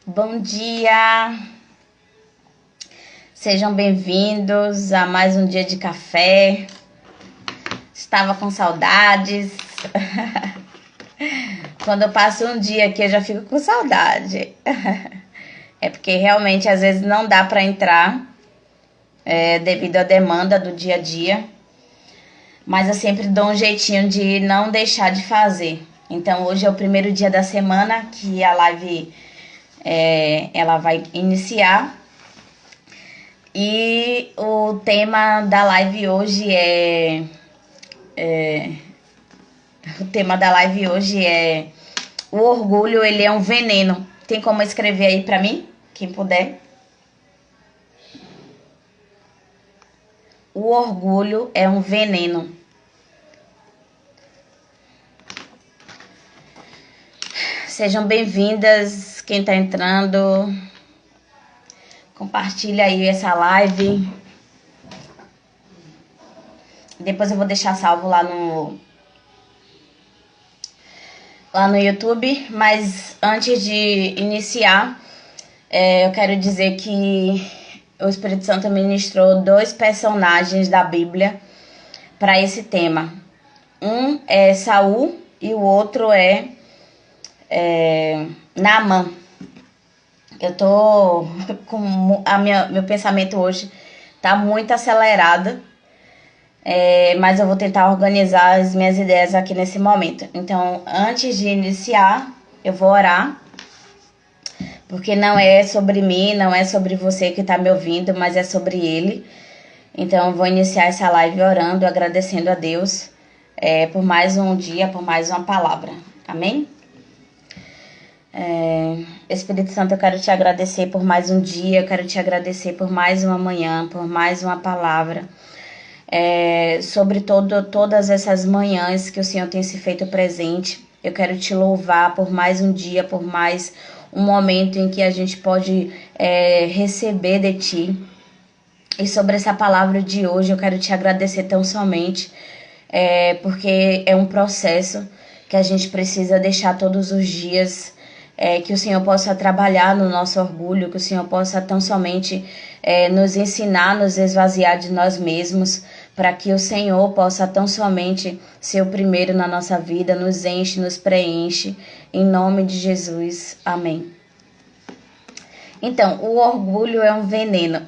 Bom dia, sejam bem-vindos a mais um dia de café. Estava com saudades. Quando eu passo um dia aqui eu já fico com saudade. É porque realmente às vezes não dá para entrar devido à demanda do dia a dia. Mas eu sempre dou um jeitinho de não deixar de fazer. Então hoje é o primeiro dia da semana que a live ela vai iniciar. E o tema da live hoje o tema da live hoje é o orgulho, ele é um veneno. Tem como escrever aí pra mim? Quem puder. O orgulho é um veneno. Sejam bem-vindas, quem tá entrando. Compartilha aí essa live. Depois eu vou deixar salvo lá no YouTube. Mas antes de iniciar, eu quero dizer que o Espírito Santo ministrou 2 personagens da Bíblia para esse tema. Um é Saul e o outro é Naamã. Eu tô com meu pensamento hoje tá muito acelerado, mas eu vou tentar organizar as minhas ideias aqui nesse momento. Então, antes de iniciar, eu vou orar, porque não é sobre mim, não é sobre você que tá me ouvindo, mas é sobre ele. Então, eu vou iniciar essa live orando, agradecendo a Deus por mais um dia, por mais uma palavra. Amém? Espírito Santo, eu quero te agradecer por mais um dia, eu quero te agradecer por mais uma manhã, por mais uma palavra. Sobretudo todas essas manhãs que o Senhor tem se feito presente, eu quero te louvar por mais um dia, por mais um momento em que a gente pode receber de ti. E sobre essa palavra de hoje eu quero te agradecer tão somente, porque é um processo que a gente precisa deixar todos os dias. Que o Senhor possa trabalhar no nosso orgulho, que o Senhor possa tão somente nos ensinar, nos esvaziar de nós mesmos, para que o Senhor possa tão somente ser o primeiro na nossa vida, nos enche, nos preenche, em nome de Jesus, amém. Então, o orgulho é um veneno.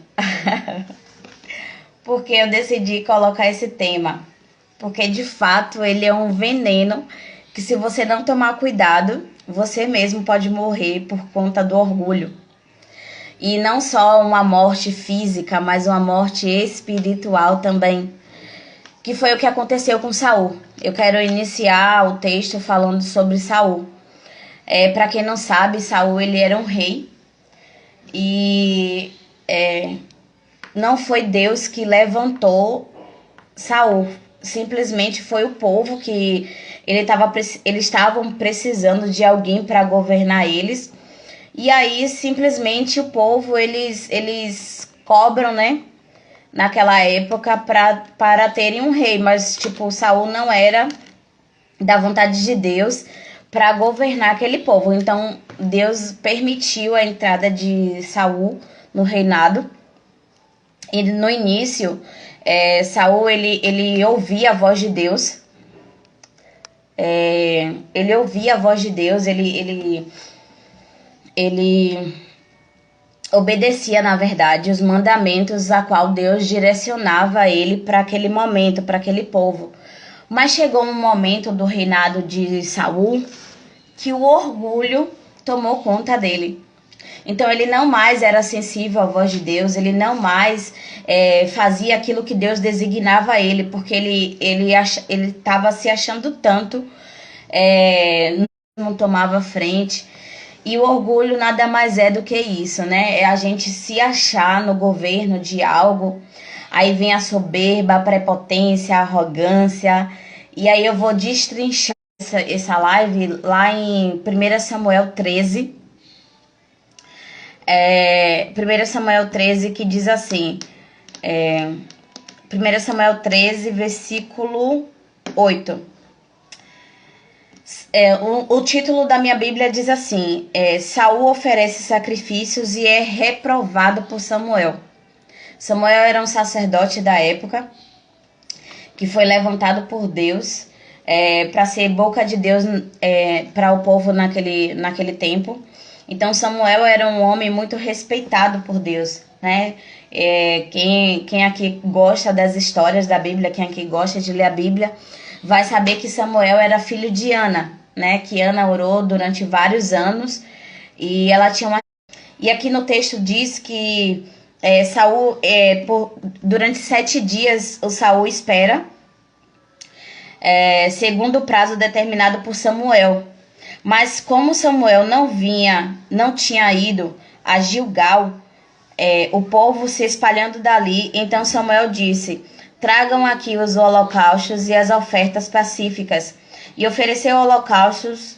Porque eu decidi colocar esse tema, porque de fato ele é um veneno que, se você não tomar cuidado, você mesmo pode morrer por conta do orgulho. E não só uma morte física, mas uma morte espiritual também, que foi o que aconteceu com Saul. Eu quero iniciar o texto falando sobre Saul. Para quem não sabe, Saul ele era um rei e não foi Deus que levantou Saul. Simplesmente foi o povo que eles estavam precisando de alguém para governar eles. E aí simplesmente o povo eles cobram, né, naquela época para terem um rei, mas tipo Saul não era da vontade de Deus para governar aquele povo. Então Deus permitiu a entrada de Saul no reinado. E no início Saul ele ouvia a voz de Deus. Ele ouvia a voz de Deus, ele obedecia, na verdade, os mandamentos a qual Deus direcionava ele para aquele momento, para aquele povo. Mas chegou um momento do reinado de Saul que o orgulho tomou conta dele. Então ele não mais era sensível à voz de Deus, ele não mais fazia aquilo que Deus designava a ele, porque ele estava se achando tanto, não tomava frente. E o orgulho nada mais é do que isso, né? É a gente se achar no governo de algo, aí vem a soberba, a prepotência, a arrogância. E aí eu vou destrinchar essa live lá em 1 Samuel 13. 1 Samuel 13, que diz assim, 1 Samuel 13, versículo 8. O título da minha Bíblia diz assim: Saul oferece sacrifícios e é reprovado por Samuel. Samuel era um sacerdote da época que foi levantado por Deus para ser boca de Deus para o povo naquele tempo. Então Samuel era um homem muito respeitado por Deus, né? Quem aqui gosta das histórias da Bíblia, quem aqui gosta de ler a Bíblia, vai saber que Samuel era filho de Ana, né? Que Ana orou durante vários anos e ela tinha uma... E aqui no texto diz que Saul, durante 7 dias, o Saul espera, segundo o prazo determinado por Samuel. Mas como Samuel não tinha ido a Gilgal, o povo se espalhando dali, então Samuel disse: tragam aqui os holocaustos e as ofertas pacíficas. E ofereceu holocaustos,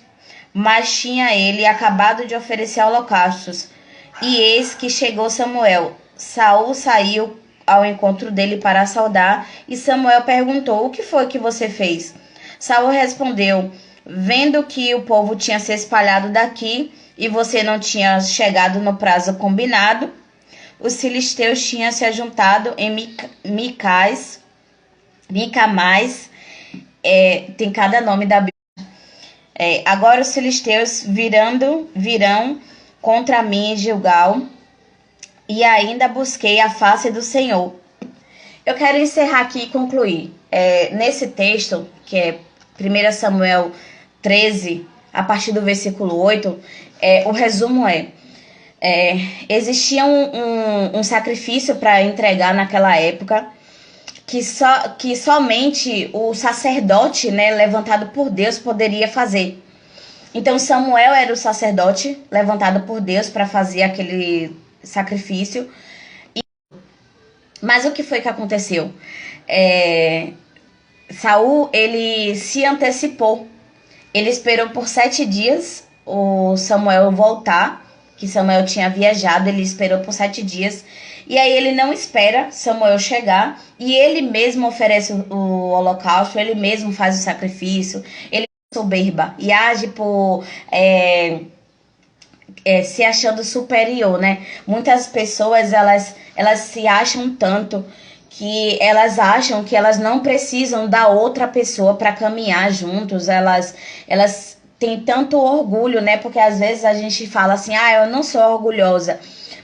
mas tinha ele acabado de oferecer holocaustos. E eis que chegou Samuel. Saul saiu ao encontro dele para saudar, e Samuel perguntou: o que foi que você fez? Saul respondeu: vendo que o povo tinha se espalhado daqui e você não tinha chegado no prazo combinado, os filisteus tinham se ajuntado em Micamais, tem cada nome da Bíblia. Agora os filisteus virão contra mim em Gilgal, e ainda busquei a face do Senhor. Eu quero encerrar aqui e concluir. Nesse texto, que é 1 Samuel 13, a partir do versículo 8, o resumo existia um sacrifício para entregar naquela época, que somente o sacerdote, né, levantado por Deus, poderia fazer. Então Samuel era o sacerdote levantado por Deus para fazer aquele sacrifício. Mas o que foi que aconteceu? Saul, ele se antecipou. Ele esperou por 7 dias o Samuel voltar, que Samuel tinha viajado, ele esperou por 7 dias. E aí ele não espera Samuel chegar, e ele mesmo oferece o holocausto, ele mesmo faz o sacrifício, ele é soberba e age por... se achando superior, né? Muitas pessoas, elas se acham tanto que elas acham que elas não precisam da outra pessoa para caminhar juntos. Elas têm tanto orgulho, né? Porque às vezes a gente fala assim: eu não sou orgulhosa.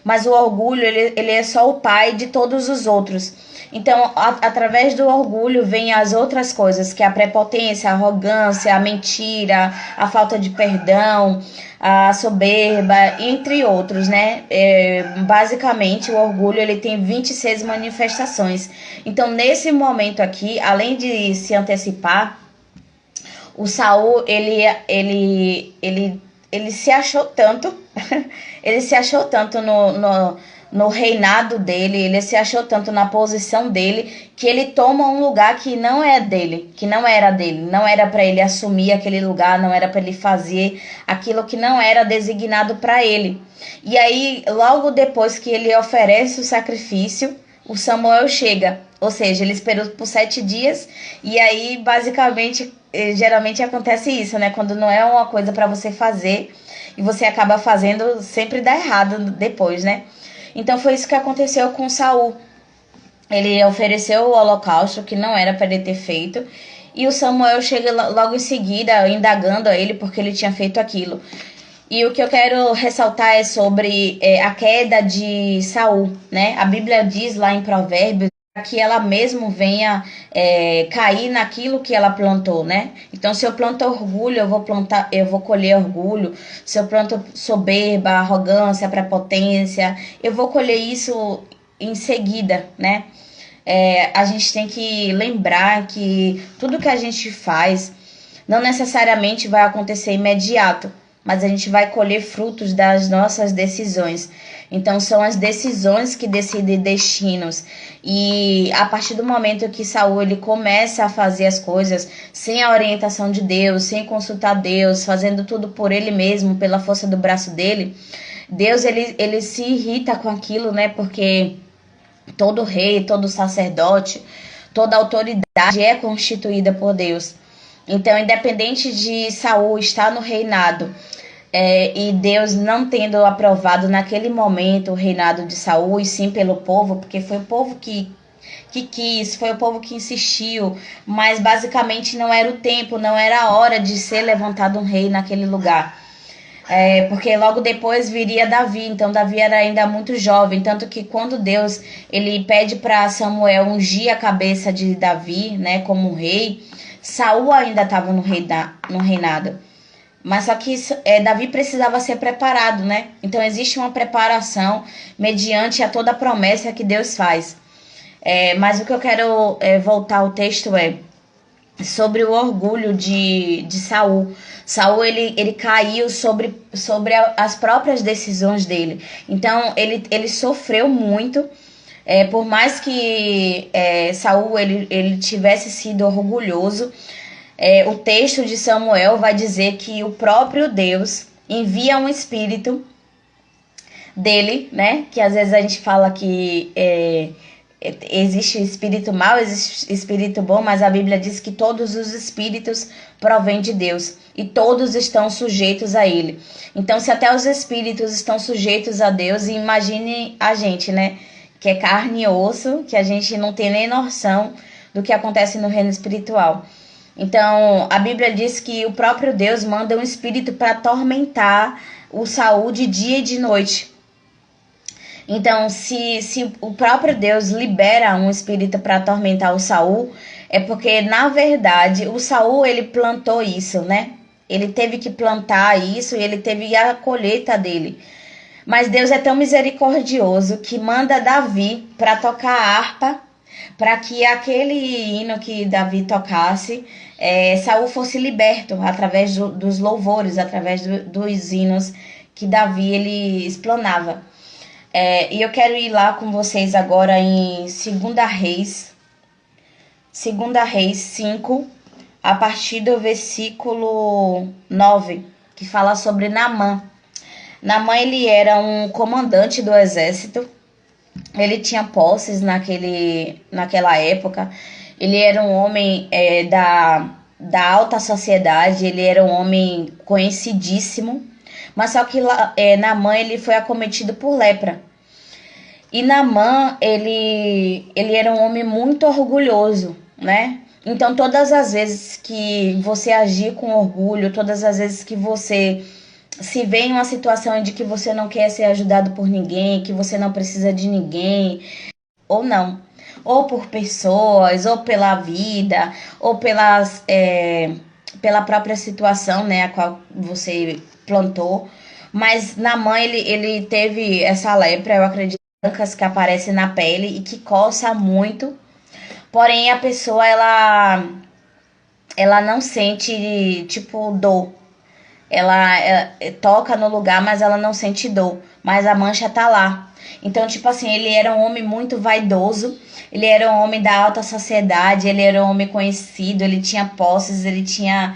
Mas o orgulho, ele é só o pai de todos os outros. Então, através do orgulho vem as outras coisas, que é a prepotência, a arrogância, a mentira, a falta de perdão, a soberba, entre outros, né? Basicamente, o orgulho, ele tem 26 manifestações. Então, nesse momento aqui, além de se antecipar, o Saul, ele se achou tanto, ele se achou tanto no reinado dele, ele se achou tanto na posição dele, que ele toma um lugar que não é dele, que não era dele, não era para ele assumir aquele lugar, não era para ele fazer aquilo que não era designado para ele. E aí, logo depois que ele oferece o sacrifício, o Samuel chega, ou seja, ele esperou por 7 dias, e aí, basicamente, geralmente acontece isso, né? Quando não é uma coisa para você fazer, e você acaba fazendo, sempre dá errado depois, né? Então foi isso que aconteceu com Saul. Ele ofereceu o holocausto, que não era para ele ter feito, e o Samuel chega logo em seguida, indagando a ele porque ele tinha feito aquilo. E o que eu quero ressaltar é sobre a queda de Saul, né? A Bíblia diz lá em Provérbios que ela mesmo venha cair naquilo que ela plantou, né? Então, se eu planto orgulho, eu vou colher orgulho. Se eu planto soberba, arrogância, prepotência, eu vou colher isso em seguida, né? A gente tem que lembrar que tudo que a gente faz não necessariamente vai acontecer imediato, mas a gente vai colher frutos das nossas decisões. Então, são as decisões que decidem destinos. E a partir do momento que Saul ele começa a fazer as coisas sem a orientação de Deus, sem consultar Deus, fazendo tudo por ele mesmo, pela força do braço dele, Deus ele se irrita com aquilo, né? Porque todo rei, todo sacerdote, toda autoridade é constituída por Deus. Então, independente de Saul estar no reinado e Deus não tendo aprovado naquele momento o reinado de Saul, e sim pelo povo, porque foi o povo que quis, foi o povo que insistiu, mas basicamente não era o tempo, não era a hora de ser levantado um rei naquele lugar. Porque logo depois viria Davi, então Davi era ainda muito jovem, tanto que quando Deus ele pede para Samuel ungir a cabeça de Davi, né, como rei, Saul ainda estava no reinado. Mas só que Davi precisava ser preparado, né? Então existe uma preparação mediante a toda a promessa que Deus faz. Mas o que eu quero voltar ao texto sobre o orgulho de Saul. Saul ele caiu sobre as próprias decisões dele. Então ele sofreu muito. Por mais que Saul ele tivesse sido orgulhoso, o texto de Samuel vai dizer que o próprio Deus envia um espírito dele, né? Que às vezes a gente fala que existe espírito mau, existe espírito bom, mas a Bíblia diz que todos os espíritos provêm de Deus e todos estão sujeitos a ele. Então, se até os espíritos estão sujeitos a Deus, imagine a gente, né? Que é carne e osso, que a gente não tem nem noção do que acontece no reino espiritual. Então, a Bíblia diz que o próprio Deus manda um espírito para atormentar o Saul de dia e de noite. Então, se o próprio Deus libera um espírito para atormentar o Saul, é porque, na verdade, o Saul, ele plantou isso, né? Ele teve que plantar isso e ele teve a colheita dele. Mas Deus é tão misericordioso que manda Davi para tocar a harpa, para que aquele hino que Davi tocasse, Saul fosse liberto através dos louvores, através dos hinos que Davi ele explanava. E eu quero ir lá com vocês agora em 2 Reis 5, a partir do versículo 9, que fala sobre Naamã. Naamã ele era um comandante do exército. Ele tinha posses naquela época. Ele era um homem da alta sociedade. Ele era um homem conhecidíssimo. Mas só que Naamã ele foi acometido por lepra. E Naamã ele era um homem muito orgulhoso, né? Então todas as vezes que você agir com orgulho, todas as vezes que você se vê em uma situação de que você não quer ser ajudado por ninguém, que você não precisa de ninguém, ou não, ou por pessoas, ou pela vida, ou pela própria situação, né, a qual você plantou. Mas Naamã, ele teve essa lepra, eu acredito, que aparece na pele e que coça muito. Porém, a pessoa, ela não sente, tipo, dor. Ela toca no lugar, mas ela não sente dor. Mas a mancha tá lá. Então, tipo assim, ele era um homem muito vaidoso. Ele era um homem da alta sociedade. Ele era um homem conhecido. Ele tinha posses, ele tinha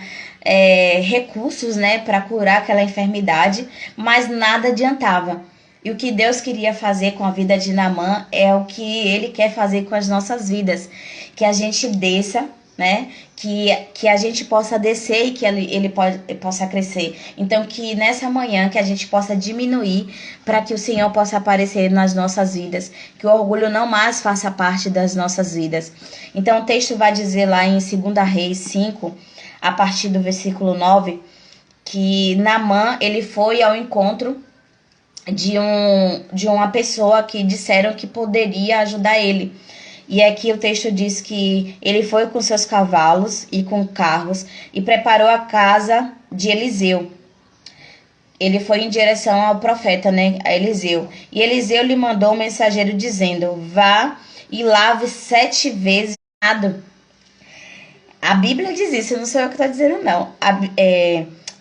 recursos, né, para curar aquela enfermidade. Mas nada adiantava. E o que Deus queria fazer com a vida de Naamã é o que Ele quer fazer com as nossas vidas. Que a gente desça, né? Que a gente possa descer e que ele possa crescer. Então, que nessa manhã que a gente possa diminuir para que o Senhor possa aparecer nas nossas vidas. Que o orgulho não mais faça parte das nossas vidas. Então, o texto vai dizer lá em 2 Reis 5, a partir do versículo 9, que Naamã, ele foi ao encontro de uma pessoa que disseram que poderia ajudar ele. E aqui o texto diz que ele foi com seus cavalos e com carros e preparou a casa de Eliseu. Ele foi em direção ao profeta, né, a Eliseu. E Eliseu lhe mandou um mensageiro dizendo: vá e lave 7 vezes nada. A Bíblia diz isso, não sou eu que estou dizendo, não.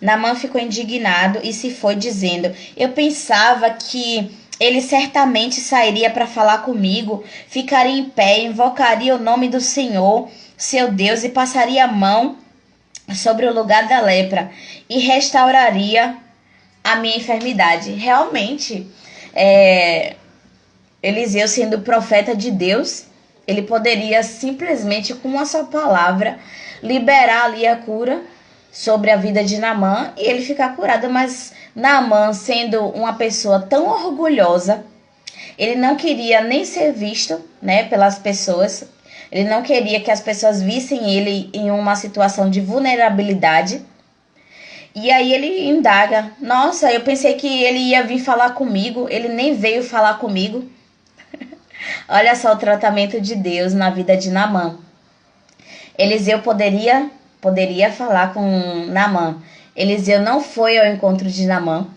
Naamã ficou indignado e se foi dizendo: eu pensava que ele certamente sairia para falar comigo, ficaria em pé, invocaria o nome do Senhor, seu Deus, e passaria a mão sobre o lugar da lepra e restauraria a minha enfermidade. Realmente, Eliseu, sendo profeta de Deus, ele poderia simplesmente, com uma só palavra, liberar ali a cura sobre a vida de Naamã e ele ficar curado. Mas Naamã, sendo uma pessoa tão orgulhosa, ele não queria nem ser visto, né, pelas pessoas. Ele não queria que as pessoas vissem ele em uma situação de vulnerabilidade. E aí ele indaga: nossa, eu pensei que ele ia vir falar comigo, ele nem veio falar comigo. Olha só o tratamento de Deus na vida de Naamã. Eliseu poderia falar com Naamã. Eliseu não foi ao encontro de Naamã.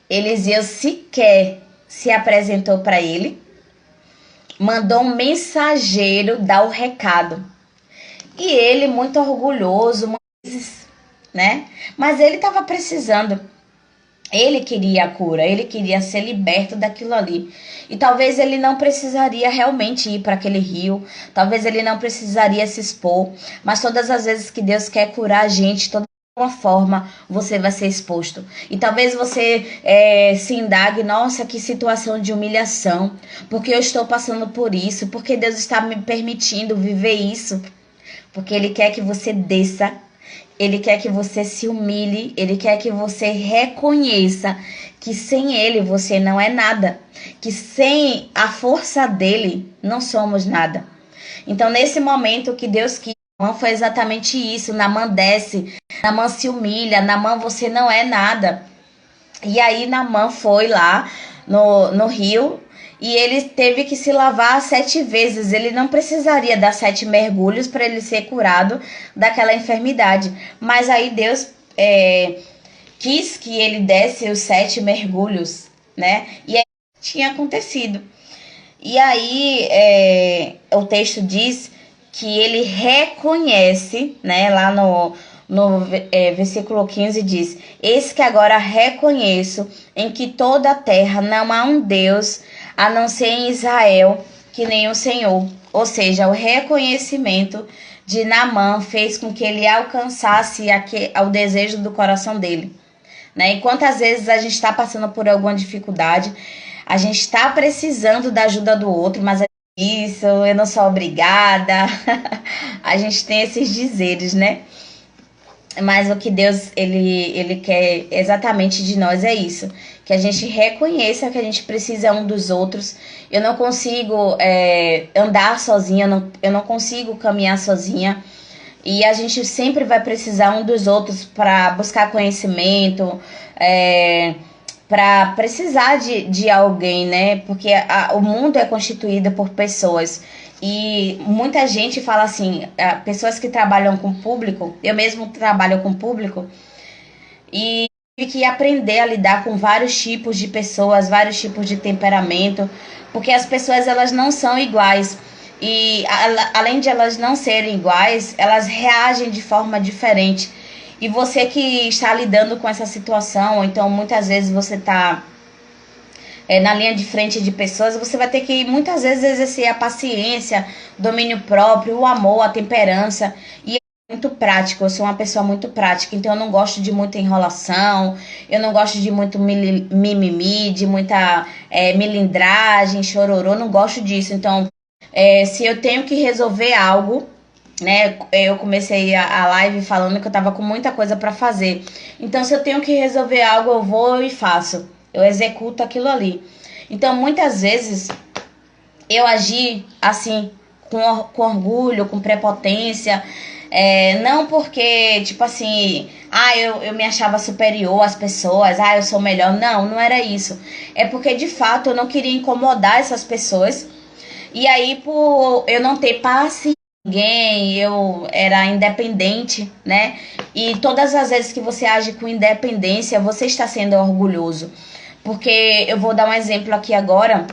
Eliseu sequer se apresentou para ele. Mandou um mensageiro dar o recado. E ele, muito orgulhoso, né? Mas ele estava precisando. Ele queria a cura, ele queria ser liberto daquilo ali. E talvez ele não precisaria realmente ir para aquele rio, talvez ele não precisaria se expor, mas todas as vezes que Deus quer curar a gente, toda uma forma você vai ser exposto. E talvez você se indague: nossa, que situação de humilhação, porque eu estou passando por isso, porque Deus está me permitindo viver isso, porque Ele quer que você desça. Ele quer que você se humilhe, ele quer que você reconheça que sem ele você não é nada, que sem a força dele não somos nada. Então, nesse momento que Deus quis, foi exatamente isso. Naamã desce, Naamã se humilha, Naamã, você não é nada. E aí Naamã foi lá no rio e ele teve que se lavar 7 vezes. Ele não precisaria dar 7 mergulhos para ele ser curado daquela enfermidade. Mas aí Deus quis que ele desse os 7 mergulhos, né? E aí tinha acontecido. E aí o texto diz que ele reconhece, né? Lá no versículo 15 diz: eis que agora reconheço em que toda a terra não há um Deus a não ser em Israel, que nem o Senhor. Ou seja, o reconhecimento de Naamã fez com que ele alcançasse ao desejo do coração dele, né? E quantas vezes a gente está passando por alguma dificuldade, a gente está precisando da ajuda do outro, mas isso, eu não sou obrigada. A gente tem esses dizeres, né? Mas o que Deus ele quer exatamente de nós é isso, que a gente reconheça que a gente precisa um dos outros. Eu não consigo andar sozinha, eu não consigo caminhar sozinha. E a gente sempre vai precisar um dos outros para buscar conhecimento, para precisar de alguém, né? Porque o mundo é constituído por pessoas. E muita gente fala assim, pessoas que trabalham com público, eu mesmo trabalho com público, e tive que aprender a lidar com vários tipos de pessoas, vários tipos de temperamento, porque as pessoas elas não são iguais. E além de elas não serem iguais, elas reagem de forma diferente. E você que está lidando com essa situação, ou então muitas vezes você está na linha de frente de pessoas, você vai ter que muitas vezes exercer a paciência, o domínio próprio, o amor, a temperança. E é muito prático, eu sou uma pessoa muito prática, então eu não gosto de muita enrolação, eu não gosto de muito mimimi, de muita milindragem, chororô, não gosto disso. Então, se eu tenho que resolver algo, né, eu comecei a live falando que eu tava com muita coisa para fazer. Então, se eu tenho que resolver algo, eu vou e faço. Eu executo aquilo ali. Então, muitas vezes, eu agi assim, com orgulho, com prepotência. Não porque, tipo assim, eu me achava superior às pessoas, eu sou melhor. Não, não era isso. É porque, de fato, eu não queria incomodar essas pessoas. E aí, por eu não ter paciência com ninguém, eu era independente, né? E todas as vezes que você age com independência, você está sendo orgulhoso. Porque eu vou dar um exemplo aqui agora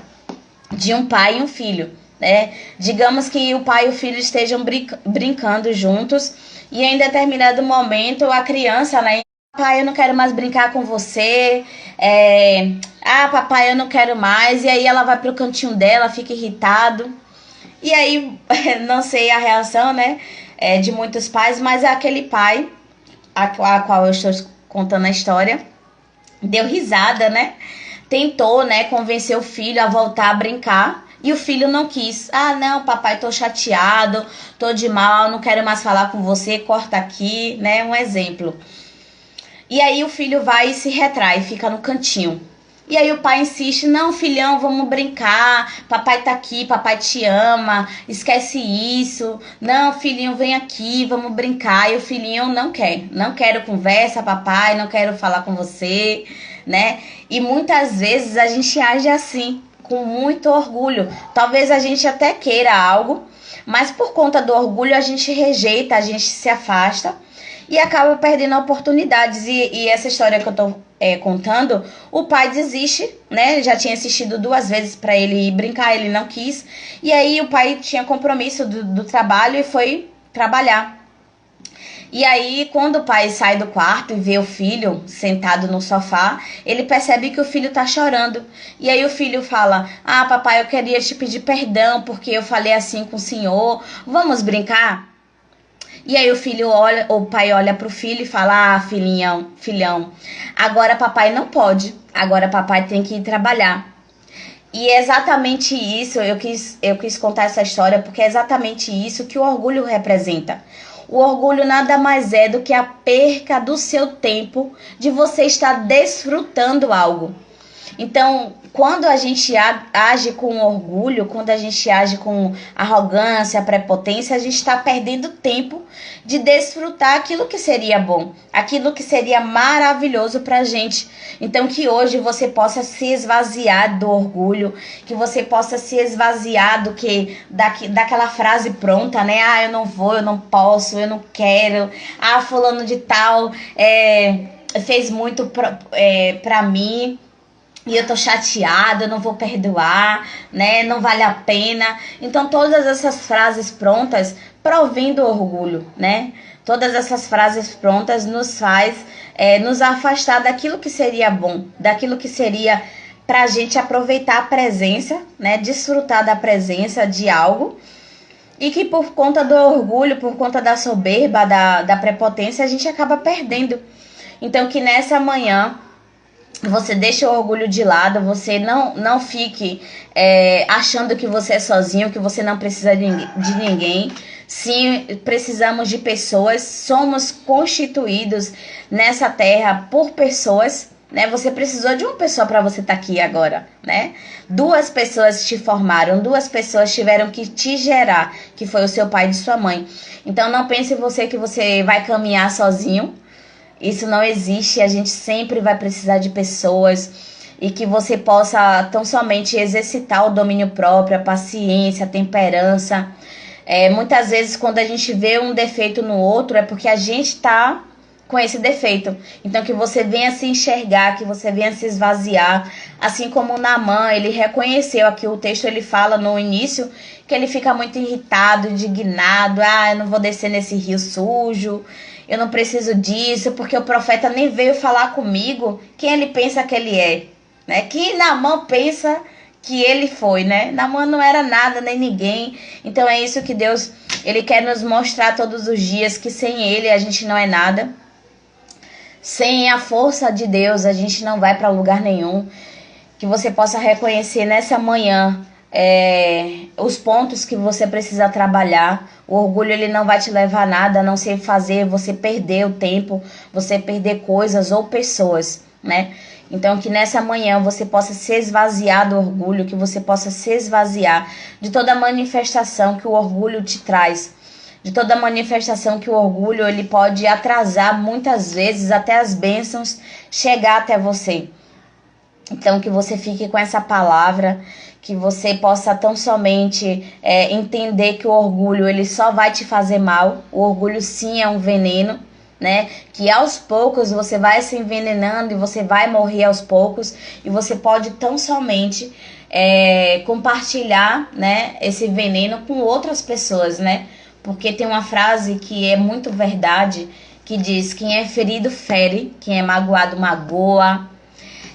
de um pai e um filho, né? Digamos que o pai e o filho estejam brincando juntos e em determinado momento a criança, né? Papai, eu não quero mais brincar com você. Papai, eu não quero mais. E aí ela vai pro cantinho dela, fica irritado. E aí, não sei a reação, né? De muitos pais, mas aquele pai, a qual eu estou contando a história, deu risada, né? Tentou, né, convencer o filho a voltar a brincar. E o filho não quis. Ah, não, papai, tô chateado, tô de mal, não quero mais falar com você, corta aqui, né? Um exemplo. E aí o filho vai e se retrai, fica no cantinho. E aí o pai insiste, não, filhão, vamos brincar, papai tá aqui, papai te ama, esquece isso. Não, filhinho, vem aqui, vamos brincar. E o filhinho não quero conversa, papai, não quero falar com você, né? E muitas vezes a gente age assim, com muito orgulho. Talvez a gente até queira algo, mas por conta do orgulho a gente rejeita, a gente se afasta e acaba perdendo oportunidades. E essa história que eu tô contando, o pai desiste, né? Já tinha insistido 2 vezes para ele brincar, ele não quis. E aí o pai tinha compromisso do trabalho e foi trabalhar. E aí, quando o pai sai do quarto e vê o filho sentado no sofá, ele percebe que o filho tá chorando. E aí o filho fala, ah, papai, eu queria te pedir perdão porque eu falei assim com o senhor, vamos brincar? E aí o pai olha pro filho e fala, ah, filhão, agora papai não pode, agora papai tem que ir trabalhar. E é exatamente isso, eu quis contar essa história porque é exatamente isso que o orgulho representa. O orgulho nada mais é do que a perca do seu tempo de você estar desfrutando algo. Então, quando a gente age com orgulho, quando a gente age com arrogância, prepotência, a gente está perdendo tempo de desfrutar aquilo que seria bom, aquilo que seria maravilhoso para a gente. Então, que hoje você possa se esvaziar do orgulho, que você possa se esvaziar daquela frase pronta, né? Ah, eu não vou, eu não posso, eu não quero. Ah, fulano de tal fez muito pra mim. E eu tô chateada, eu não vou perdoar, né? Não vale a pena. Então, todas essas frases prontas provêm do orgulho, né? Todas essas frases prontas nos faz nos afastar daquilo que seria bom, daquilo que seria pra gente aproveitar a presença, né? Desfrutar da presença de algo. E que por conta do orgulho, por conta da soberba, da prepotência, a gente acaba perdendo. Então, que nessa manhã você deixa o orgulho de lado, você não fique achando que você é sozinho, que você não precisa de ninguém. Sim, precisamos de pessoas, somos constituídos nessa terra por pessoas, né? Você precisou de uma pessoa para você estar aqui agora, né? 2 pessoas te formaram, 2 pessoas tiveram que te gerar, que foi o seu pai e sua mãe. Então não pense em você que você vai caminhar sozinho. Isso não existe, a gente sempre vai precisar de pessoas e que você possa tão somente exercitar o domínio próprio, a paciência, a temperança. Muitas vezes quando a gente vê um defeito no outro é porque a gente está com esse defeito. Então que você venha se enxergar, que você venha se esvaziar. Assim como o Naamã, ele reconheceu aqui, o texto ele fala no início que ele fica muito irritado, indignado. Ah, eu não vou descer nesse rio sujo. Eu não preciso disso, porque o profeta nem veio falar comigo quem ele pensa que ele é, né? Que Naamã pensa que ele foi, né? Naamã não era nada, nem ninguém. Então é isso que Deus, ele quer nos mostrar todos os dias, que sem ele a gente não é nada. Sem a força de Deus a gente não vai para lugar nenhum. Que você possa reconhecer nessa manhã os pontos que você precisa trabalhar. O orgulho ele não vai te levar a nada, a não ser fazer você perder o tempo, você perder coisas ou pessoas, né? Então que nessa manhã você possa se esvaziar do orgulho, que você possa se esvaziar de toda manifestação que o orgulho te traz, de toda manifestação que o orgulho ele pode atrasar muitas vezes até as bênçãos chegar até você. Então que você fique com essa palavra, que você possa tão somente entender que o orgulho ele só vai te fazer mal. O orgulho sim é um veneno, né? Que aos poucos você vai se envenenando e você vai morrer aos poucos. E você pode tão somente compartilhar, né, esse veneno com outras pessoas, né? Porque tem uma frase que é muito verdade, que diz: quem é ferido fere, quem é magoado magoa.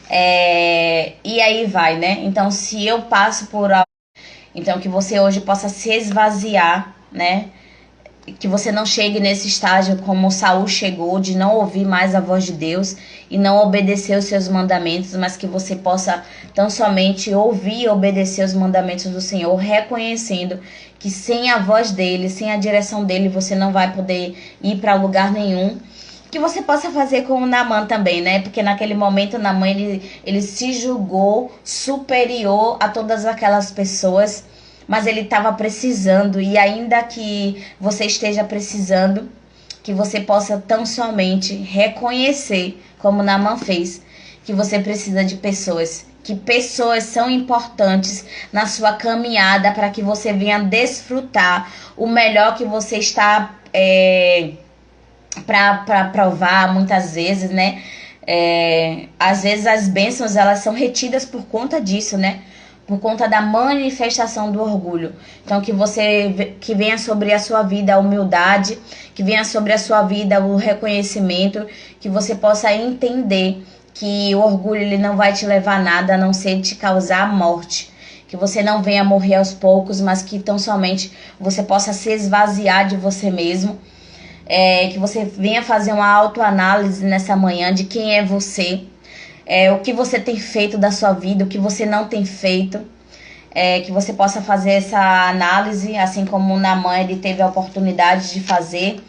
E aí vai, né? Então, se eu passo por algo, então que você hoje possa se esvaziar, né? que você não chegue nesse estágio como Saul chegou, de não ouvir mais a voz de Deus e não obedecer os seus mandamentos, mas que você possa tão somente ouvir e obedecer os mandamentos do Senhor, reconhecendo que sem a voz dele, sem a direção dele, você não vai poder ir para lugar nenhum. Que você possa fazer como Naamã também, né? Porque naquele momento Naamã ele se julgou superior a todas aquelas pessoas, mas ele estava precisando, e ainda que você esteja precisando, que você possa tão somente reconhecer, como Naamã fez, que você precisa de pessoas, que pessoas são importantes na sua caminhada para que você venha desfrutar o melhor que você está para provar muitas vezes, né? Às vezes as bênçãos elas são retidas por conta disso, né? Por conta da manifestação do orgulho. Então que venha sobre a sua vida a humildade, que venha sobre a sua vida o reconhecimento, que você possa entender que o orgulho ele não vai te levar a nada a não ser te causar a morte. Que você não venha morrer aos poucos, mas que tão somente você possa se esvaziar de você mesmo. Que você venha fazer uma autoanálise nessa manhã de quem é você, o que você tem feito da sua vida, o que você não tem feito, que você possa fazer essa análise, assim como o Naamã ele teve a oportunidade de fazer,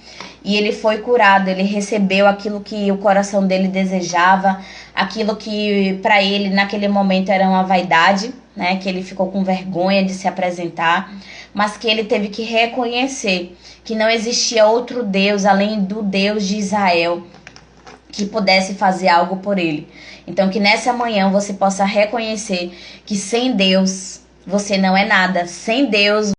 e ele foi curado, ele recebeu aquilo que o coração dele desejava, aquilo que para ele naquele momento era uma vaidade, né, que ele ficou com vergonha de se apresentar, mas que ele teve que reconhecer que não existia outro Deus além do Deus de Israel que pudesse fazer algo por ele. Então que nessa manhã você possa reconhecer que sem Deus você não é nada, sem Deus